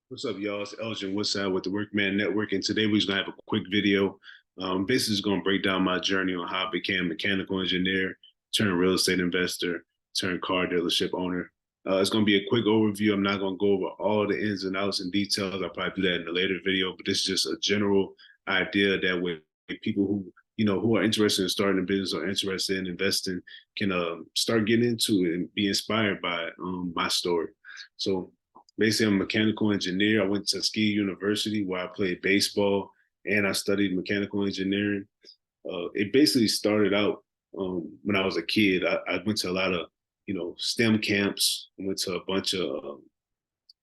What's up, y'all? It's Elgin Woodside with the Workman Network, and today we're gonna have a quick video. Basically, just gonna break down my journey on how I became a mechanical engineer, turned real estate investor, turned car dealership owner. It's gonna be a quick overview. I'm not gonna go over all the ins and outs and details. I'll probably do that in a later video, but this is just a general idea that way people who are interested in starting a business or interested in investing can start getting into it and be inspired by my story. So basically, I'm a mechanical engineer. I went to Ski University where I played baseball and I studied mechanical engineering. It basically started out when I was a kid. I went to a lot of, STEM camps. I went to a bunch of,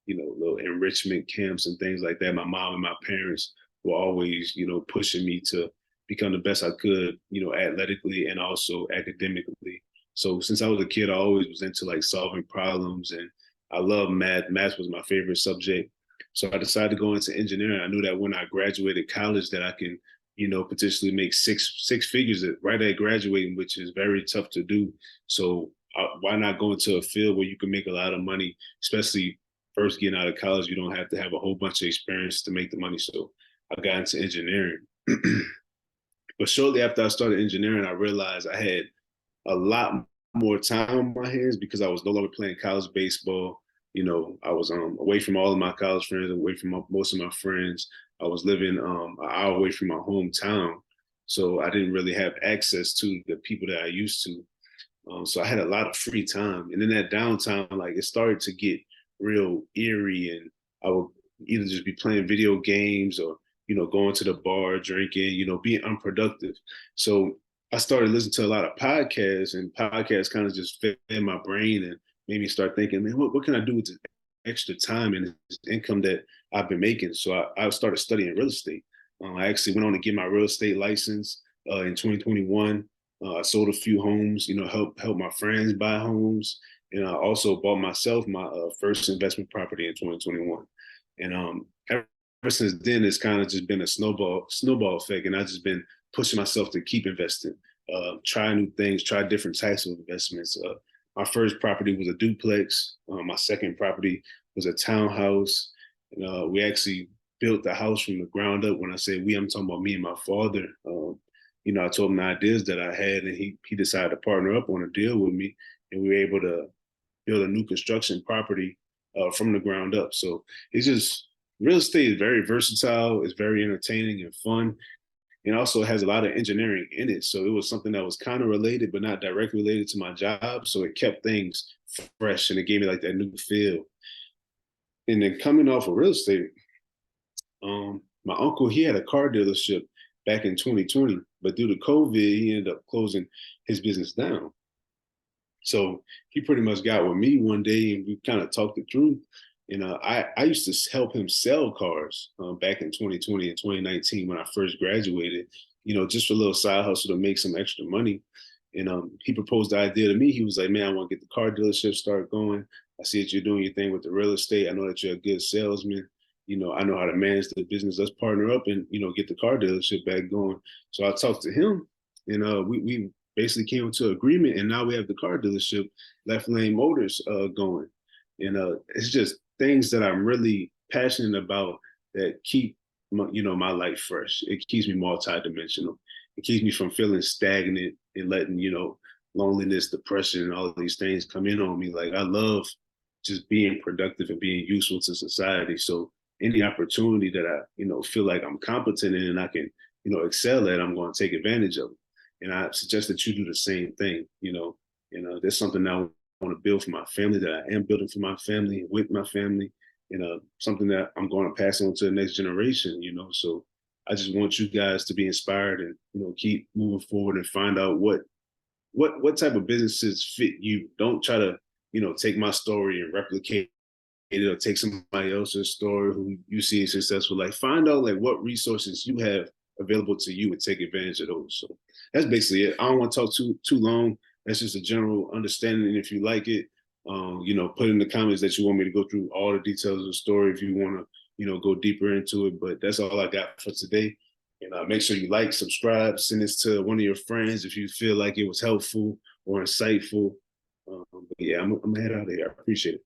little enrichment camps and things like that. My mom and my parents were always, pushing me to become the best I could, athletically and also academically. So since I was a kid, I always was into like solving problems and I love math. Math was my favorite subject. So I decided to go into engineering. I knew that when I graduated college that I can, potentially make six figures right at graduating, which is very tough to do. So why not go into a field where you can make a lot of money, especially first getting out of college? You don't have to have a whole bunch of experience to make the money. So I got into engineering. But shortly after I started engineering, I realized I had a lot more time on my hands because I was no longer playing college baseball. I was away from all of my college friends, away from most of my friends. I was living an hour away from my hometown. So I didn't really have access to the people that I used to. So I had a lot of free time. And in that downtime, like it started to get real eerie. And I would either just be playing video games or, going to the bar, drinking, being unproductive. So I started listening to a lot of podcasts, and podcasts kind of just fit in my brain and made me start thinking, man, what can I do with the extra time and income that I've been making? So I started studying real estate. I actually went on to get my real estate license in 2021. I sold a few homes, help my friends buy homes, and I also bought myself my first investment property in 2021. And ever since then, it's kind of just been a snowball effect, and I've just been pushing myself to keep investing, try new things, try different types of investments. My first property was a duplex. My second property was a townhouse. And, we actually built the house from the ground up. When I say we, I'm talking about me and my father. I told him the ideas that I had, and he decided to partner up on a deal with me, and we were able to build a new construction property from the ground up. So it's just real estate is very versatile. It's very entertaining and fun. It also has a lot of engineering in it. So it was something that was kind of related, but not directly related to my job. So it kept things fresh and it gave me like that new feel. And then coming off of real estate, my uncle, he had a car dealership back in 2020, but due to COVID, he ended up closing his business down. So he pretty much got with me one day and we kind of talked it through. And I used to help him sell cars back in 2020 and 2019 when I first graduated, just for a little side hustle to make some extra money. And he proposed the idea to me. He was like, man, I want to get the car dealership start going. I see that you're doing your thing with the real estate. I know that you're a good salesman. I know how to manage the business. Let's partner up and, get the car dealership back going. So I talked to him and we basically came to an agreement. And now we have the car dealership, Left Lane Motors, going. And it's just things that I'm really passionate about that keep my life fresh. It keeps me multidimensional. It keeps me from feeling stagnant and letting loneliness, depression, and all of these things come in on me. Like I love just being productive and being useful to society. So any opportunity that I feel like I'm competent in and I can excel at, I'm going to take advantage of it. And I suggest that you do the same thing. There's something that I want to build for my family, that I am building for my family, with my family, something that I'm going to pass on to the next generation, So I just want you guys to be inspired and, keep moving forward and find out what type of businesses fit you. Don't try to, take my story and replicate it or take somebody else's story who you see successful. Like find out like what resources you have available to you and take advantage of those. So that's basically it. I don't want to talk too long. That's just a general understanding. And if you like it, put in the comments that you want me to go through all the details of the story if you want to, go deeper into it. But that's all I got for today. And make sure you like, subscribe, send this to one of your friends if you feel like it was helpful or insightful. But yeah, I'm gonna head out of here. I appreciate it.